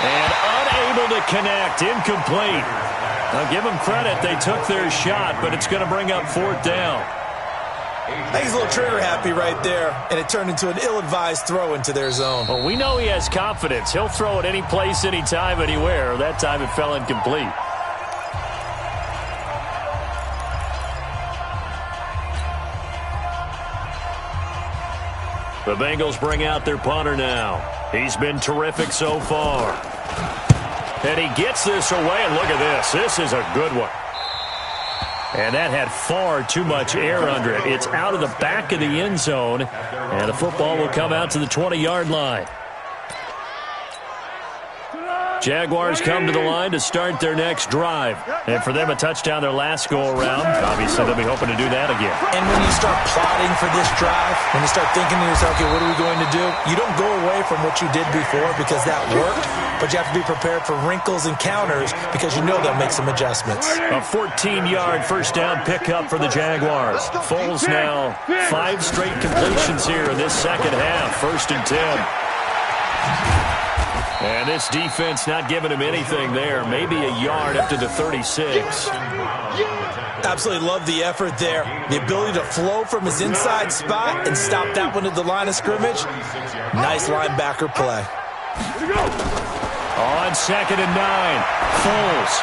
And unable to connect. Incomplete. Now give them credit. They took their shot, but it's going to bring up 4th down. He's a little trigger happy right there, and it turned into an ill-advised throw into their zone. Well, we know he has confidence. He'll throw it any place, anytime, anywhere. That time it fell incomplete. The Bengals bring out their punter now. He's been terrific so far. And he gets this away, and look at this. This is a good one. And that had far too much air under it. It's out of the back of the end zone, and the football will come out to the 20-yard line. Jaguars come to the line to start their next drive. And for them, a touchdown their last go-around. Obviously, they'll be hoping to do that again. And when you start plotting for this drive, when you start thinking to yourself, okay, what are we going to do? You don't go away from what you did before because that worked, but you have to be prepared for wrinkles and counters because you know they'll make some adjustments. A 14-yard first down pickup for the Jaguars. Foles now 5 straight completions here in this second half. 1st and 10. And this defense not giving him anything there. Maybe a yard up to the 36. Absolutely love the effort there. The ability to flow from his inside spot and stop that one at the line of scrimmage. Nice linebacker play. On 2nd and 9, Foles.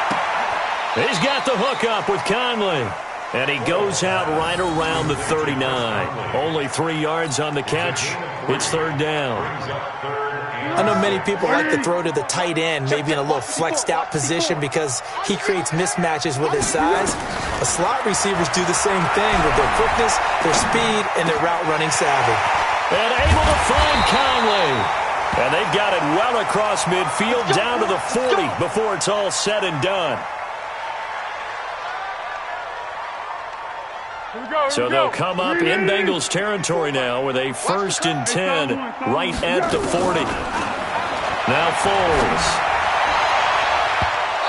He's got the hook up with Conley. And he goes out right around the 39. Only 3 yards on the catch. It's 3rd down. I know many people like to throw to the tight end, maybe in a little flexed out position because he creates mismatches with his size. The slot receivers do the same thing with their quickness, their speed, and their route running savvy. And able to find Conley. And they've got it well across midfield down to the 40 before it's all said and done. So they'll come up in Bengals territory now with a 1st and 10 right at the 40. Now Foles.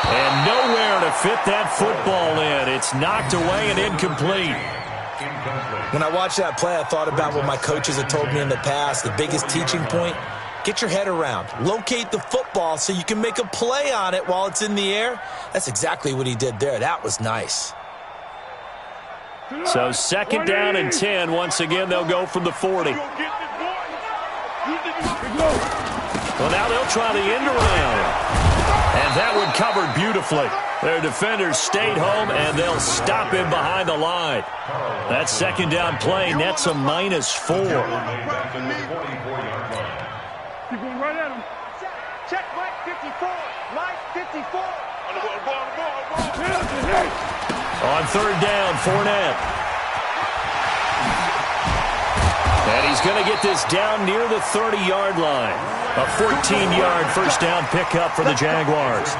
And nowhere to fit that football in. It's knocked away and incomplete. When I watched that play, I thought about what my coaches have told me in the past. The biggest teaching point, get your head around. Locate the football so you can make a play on it while it's in the air. That's exactly what he did there. That was nice. So 2nd down and 10. Once again, they'll go from the 40. Well, now they'll try the end around. And that one covered beautifully. Their defenders stayed home, and they'll him behind the line. That 2nd down play nets a -4. Keep going right at him. Check Mike 54. Mike 54. On third down, Fournette. And he's going to get this down near the 30-yard line. A 14-yard first down pickup for the Jaguars.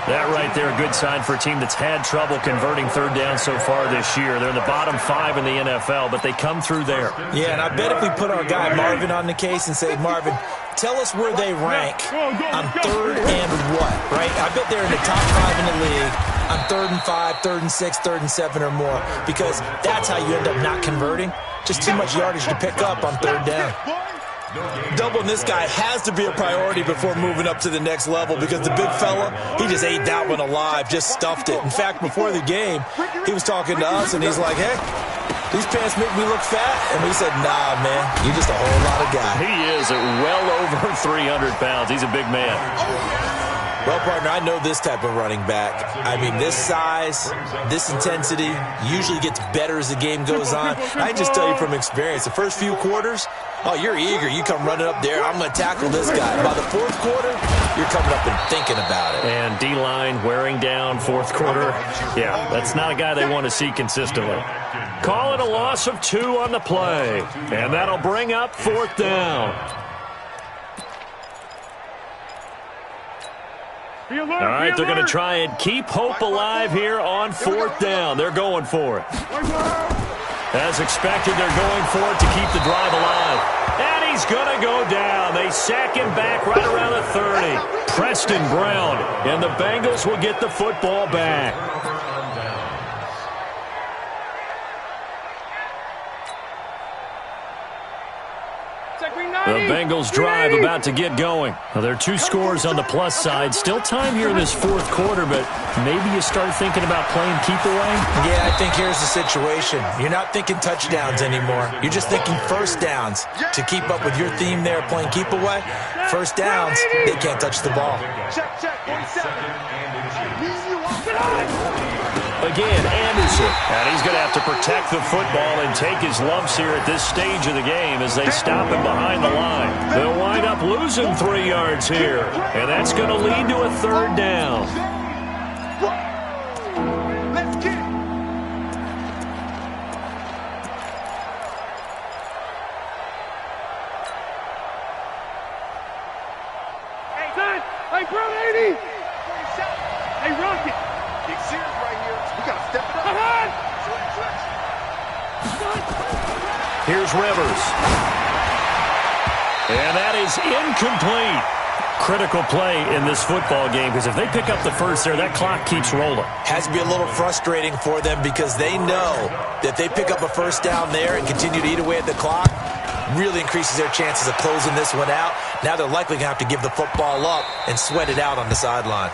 That right there, a good sign for a team that's had trouble converting third down so far this year. They're in the bottom 5 in the NFL, but they come through there. Yeah, and I bet if we put our guy Marvin on the case and say, Marvin, tell us where they rank on third and what, right? I bet they're in the top 5 in the league on 3rd and 5, 3rd and 6, 3rd and 7 or more, because that's how you end up not converting. Just too much yardage to pick up on third down. Doubling this guy has to be a priority before moving up to the next level, because the big fella, he just ate that one alive, just stuffed it. In fact, before the game, he was talking to us, and he's like, hey, these pants make me look fat. And we said, nah, man, you're just a whole lot of guy. He is at well over 300 pounds. He's a big man. Well, partner, I know this type of running back. I mean, this size, this intensity usually gets better as the game goes on. I can just tell you from experience, the first few quarters, oh, you're eager. You come running up there, I'm going to tackle this guy. By the fourth quarter, you're coming up and thinking about it. And D-line wearing down fourth quarter. Yeah, that's not a guy they want to see consistently. Call it a loss of 2 on the play. And that'll bring up fourth down. All right, they're going to try and keep hope alive here on fourth down. They're going for it. As expected, they're going for it to keep the drive alive. And he's going to go down. They sack him back right around the 30. Preston Brown, and the Bengals will get the football back. The Bengals drive about to get going. Well, there are 2 scores on the plus side. Still time here in this fourth quarter, but maybe you start thinking about playing keep away? Yeah, I think here's the situation. You're not thinking touchdowns anymore. You're just thinking first downs. To keep up with your theme there, playing keep away, first downs, they can't touch the ball. Again, Anderson. And he's going to have to protect the football and take his lumps here at this stage of the game as they stop him behind the line. They'll wind up losing 3 yards here. And that's going to lead to a third down. Let's get it. Hey, son. Hey, bro, 80. Hey, Rocket. Big series right here. We got to step it up. Here's Rivers. And that is incomplete. Critical play in this football game, because if they pick up the first there, that clock keeps rolling. Has to be a little frustrating for them, because they know that if they pick up a first down there and continue to eat away at the clock, really increases their chances of closing this one out. Now they're likely going to have to give the football up and sweat it out on the sideline.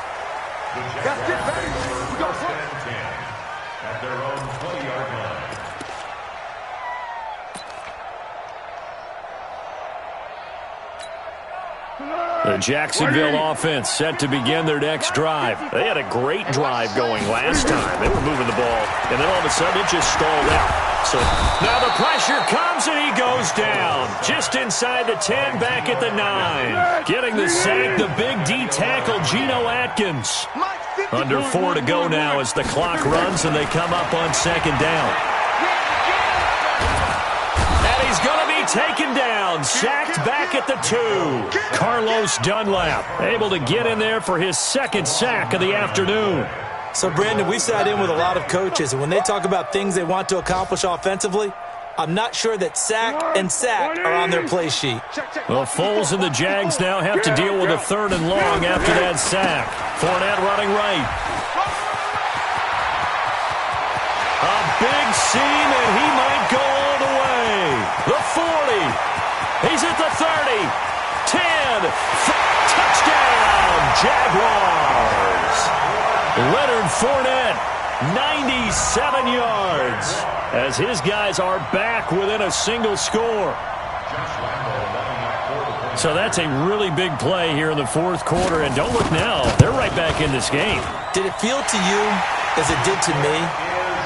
At their own 20-yard line. The Jacksonville offense set to begin their next drive. They had a great drive going last time. They were moving the ball, and then all of a sudden it just stalled out. So now the pressure comes, and he goes down. Just inside the 10, back at the 9. Getting the sack, the big D tackle, Geno Atkins. Under 4 to go now as the clock runs, and they come up on second down. And he's going to be taken down, sacked back at the 2. Carlos Dunlap able to get in there for his second sack of the afternoon. So, Brandon, we sat in with a lot of coaches, and when they talk about things they want to accomplish offensively, I'm not sure that sack and sack are on their play sheet. Well, Foles and the Jags now have to deal with a 3rd and long after that sack. Fournette running right. A big seam, and he might go all the way. The 40. He's at the 30. 10. Touchdown, Jaguars. Leonard Fournette, 97 yards, as his guys are back within a single score. So that's a really big play here in the fourth quarter, and don't look now, they're right back in this game. Did it feel to you, as it did to me,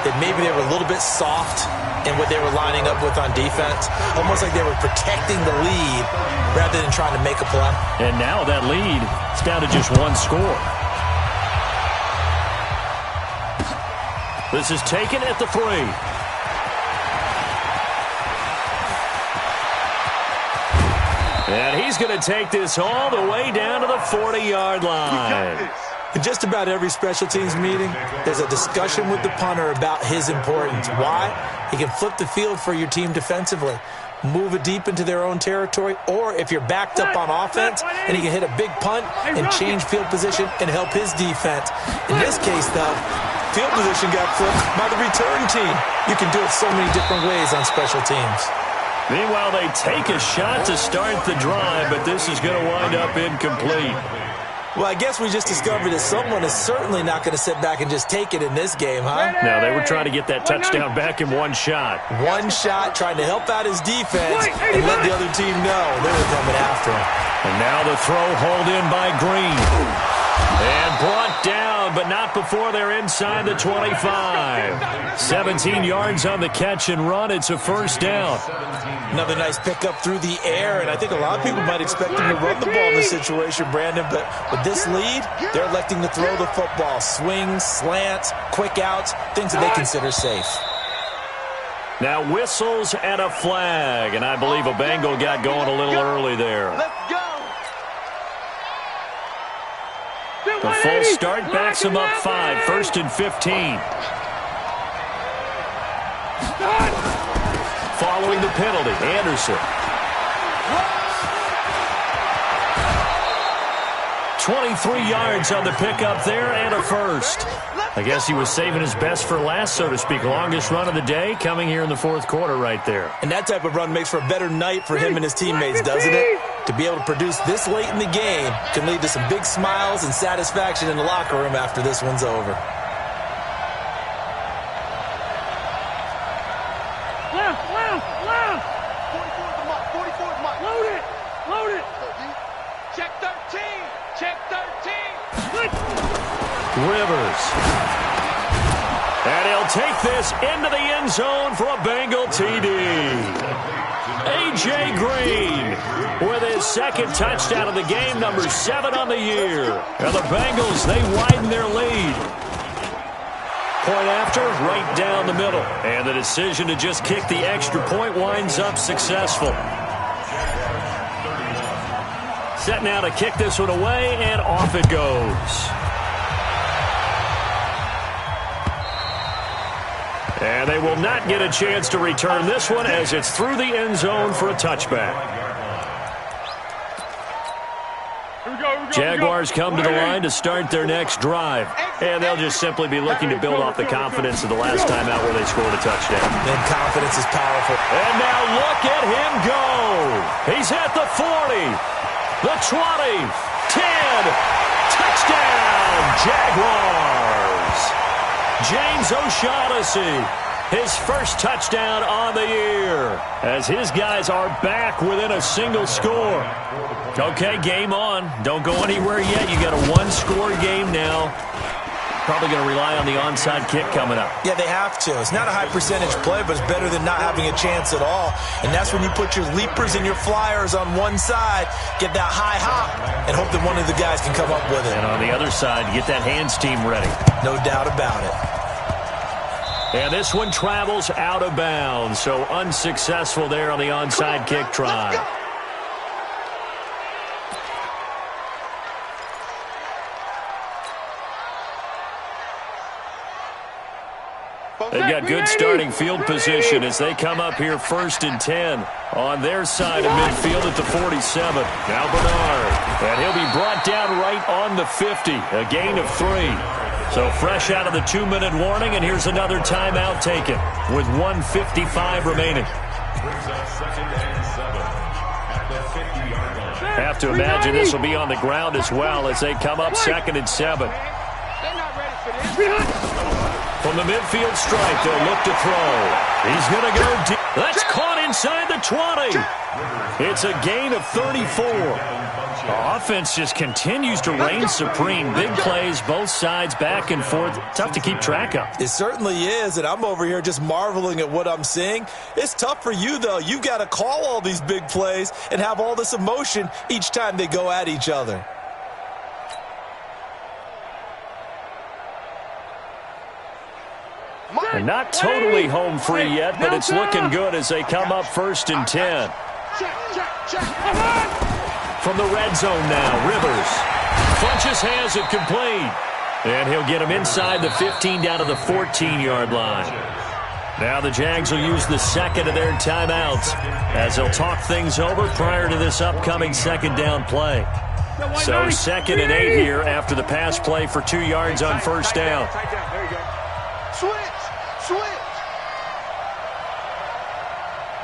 that maybe they were a little bit soft in what they were lining up with on defense? Almost like they were protecting the lead rather than trying to make a play. And now that lead is down to just 1 score. This is taken at the 3. And he's going to take this all the way down to the 40-yard line. In just about every special teams meeting, there's a discussion with the punter about his importance. Why? He can flip the field for your team defensively, move it deep into their own territory, or if you're backed up on offense, and he can hit a big punt and change field position and help his defense. In this case, though, field position got flipped by the return team. You can do it so many different ways on special teams. Meanwhile, they take a shot to start the drive, but this is going to wind up incomplete. Well, I guess we just discovered that someone is certainly not going to sit back and just take it in this game, huh? No, they were trying to get that touchdown back in one shot. One shot, trying to help out his defense and let the other team know they were coming after him. And now the throw hauled in by Green. And brought down, but not before they're inside the 25. 17 yards on the catch and run. It's a first down. Another nice pickup through the air, and I think a lot of people might expect him to run the ball in this situation, Brandon, but with this lead, they're electing to throw the football. Swings, slants, quick outs, things that they consider safe. Now whistles and a flag, and I believe a Bengal got going a little early there. Let's go. The full start backs him up 5, 1st and 15. Following the penalty, Anderson. 23 yards on the pickup there and a first. I guess he was saving his best for last, so to speak. Longest run of the day coming here in the fourth quarter right there. And that type of run makes for a better night for him and his teammates, doesn't it? To be able to produce this late in the game can lead to some big smiles and satisfaction in the locker room after this one's over. Left. 44's the mark. 44's mark. Load it. Check 13. Check 13. Rivers. And he'll take this into the end zone for a Bengal TD. A.J. Green with his second touchdown of the game, number 7 on the year. And the Bengals, they widen their lead. Point after, right down the middle. And the decision to just kick the extra point winds up successful. Set now to kick this one away, and off it goes. And they will not get a chance to return this one as it's through the end zone for a touchback. Jaguars come to the line to start their next drive. And they'll just simply be looking to build off the confidence of the last time out where they scored a touchdown. And confidence is powerful. And now look at him go. He's at the 40, the 20, 10. Touchdown, Jaguars. James O'Shaughnessy, his first touchdown on the year, as his guys are back within a single score. Okay, game on. Don't go anywhere yet. You got a one-score game now. Probably going to rely on the onside kick coming up. Yeah, they have to. It's not a high percentage play, but it's better than not having a chance at all. And that's when you put your leapers and your flyers on one side, get that high hop, and hope that one of the guys can come up with it. And on the other side, get that hands team ready. No doubt about it. And this one travels out of bounds, so unsuccessful there on the onside kick try. They've got good starting field position as they come up here 1st and 10 on their side of midfield at the 47. Now Bernard, and he'll be brought down right on the 50, a gain of 3. So fresh out of the 2-minute warning, and here's another timeout taken with 1:55 remaining. Have to imagine this will be on the ground as well as they come up 2nd and 7. They're not ready for this. From the midfield stripe, they'll look to throw. He's going to go deep. That's caught inside the 20. It's a gain of 34. The offense just continues to reign supreme. Big plays, both sides, back and forth. Tough to keep track of. It certainly is, and I'm over here just marveling at what I'm seeing. It's tough for you, though. You've got to call all these big plays and have all this emotion each time they go at each other. And not totally home free yet, but it's looking good as they come up 1st and 10. From the red zone now, Rivers. Funches has it complete. And he'll get him inside the 15 down to the 14-yard line. Now the Jags will use the second of their timeouts as they'll talk things over prior to this upcoming 2nd down play. So 2nd and 8 here after the pass play for 2 yards on 1st down. There you go. Switch.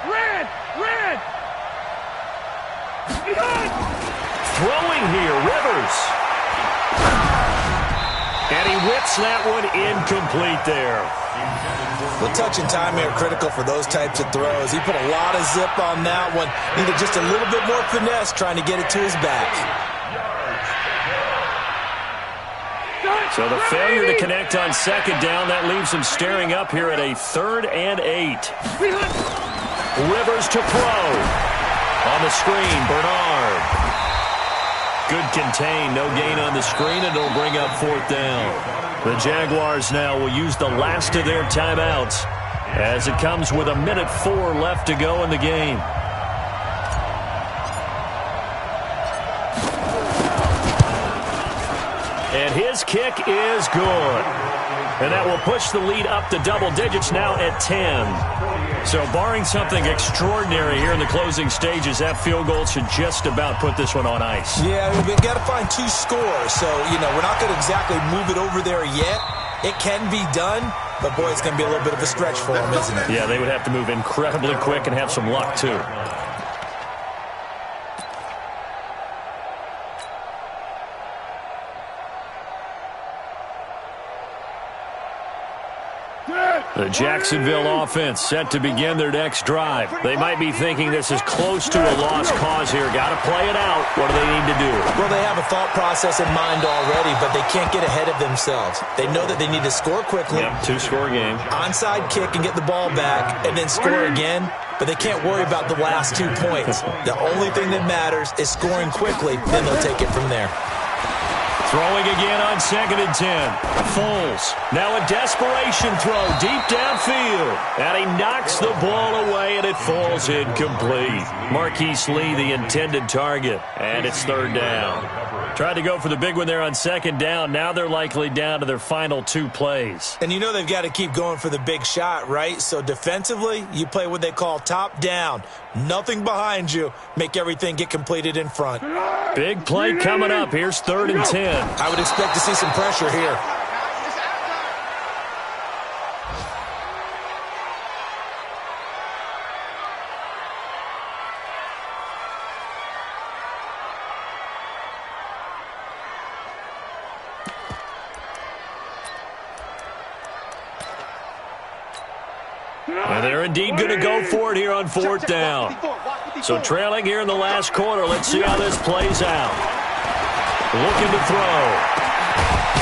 Red. Throwing here, Rivers. And he whips that one incomplete there. The touch and timing are critical for those types of throws. He put a lot of zip on that one. Needed just a little bit more finesse trying to get it to his back. So the failure to connect on 2nd down, that leaves him staring up here at a 3rd and 8. Rivers to throw. On the screen, Bernard. Good contain, no gain on the screen, and it'll bring up 4th down. The Jaguars now will use the last of their timeouts as it comes with 1:04 left to go in the game. And his kick is good. And that will push the lead up to double digits now at 10. So barring something extraordinary here in the closing stages, that field goal should just about put this one on ice. Yeah, we've got to find 2 scores. So, we're not going to exactly move it over there yet. It can be done, but, boy, it's going to be a little bit of a stretch for them, isn't it? Yeah, they would have to move incredibly quick and have some luck, too. The Jacksonville offense set to begin their next drive. They might be thinking this is close to a lost cause here. Got to play it out. What do they need to do? Well, they have a thought process in mind already, but they can't get ahead of themselves. They know that they need to score quickly. Yep, 2-score game. Onside kick and get the ball back and then score again, but they can't worry about the last 2 points. The only thing that matters is scoring quickly, then they'll take it from there. Throwing again on 2nd and 10. Foles. Now a desperation throw deep downfield. And he knocks the ball away, and it falls incomplete. Marquise Lee, the intended target. And it's 3rd down. Tried to go for the big one there on 2nd down. Now they're likely down to their final 2 plays. And they've got to keep going for the big shot, right? So defensively, you play what they call top down. Nothing behind you. Make everything get completed in front. Big play coming up. Here's 3rd and 10. I would expect to see some pressure here. And they're indeed going to go for it here on 4th down. So trailing here in the last quarter. Let's see how this plays out. Looking to throw.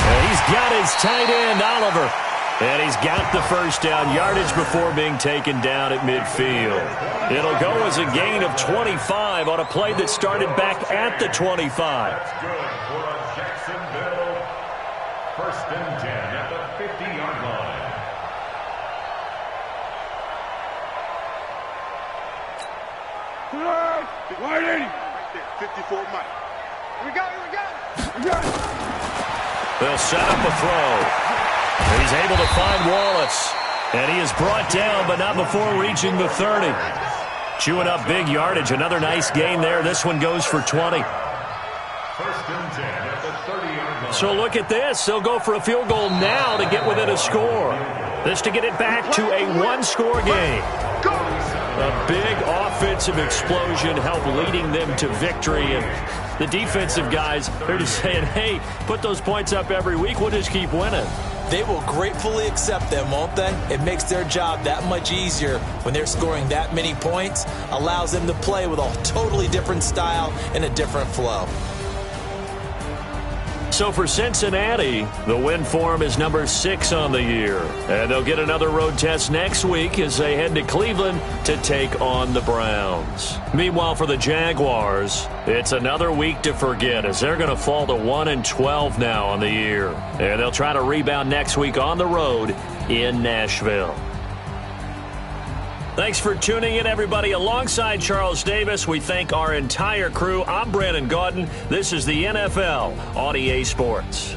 And he's got his tight end, Oliver. And he's got the 1st down yardage before being taken down at midfield. It'll go as a gain of 25 on a play that started back at the 25. That's good for Jacksonville. 1st and 10 at the 50-yard line. Wide 80. Right there, 54 Mike. We got it. They'll set up a throw. And he's able to find Wallace. And he is brought down, but not before reaching the 30. Chewing up big yardage. Another nice gain there. This one goes for 20. 1st and 10 at the 30-yard line. So look at this. They'll go for a field goal now to get within a score. This to get it back to a 1-score game. A big offensive explosion helped leading them to victory. And the defensive guys, they're just saying, hey, put those points up every week. We'll just keep winning. They will gratefully accept them, won't they? It makes their job that much easier when they're scoring that many points. Allows them to play with a totally different style and a different flow. So for Cincinnati, the win form is number 6 on the year. And they'll get another road test next week as they head to Cleveland to take on the Browns. Meanwhile, for the Jaguars, it's another week to forget as they're going to fall to 1-12 now on the year. And they'll try to rebound next week on the road in Nashville. Thanks for tuning in, everybody. Alongside Charles Davis, we thank our entire crew. I'm Brandon Gaudin. This is the NFL on EA Sports.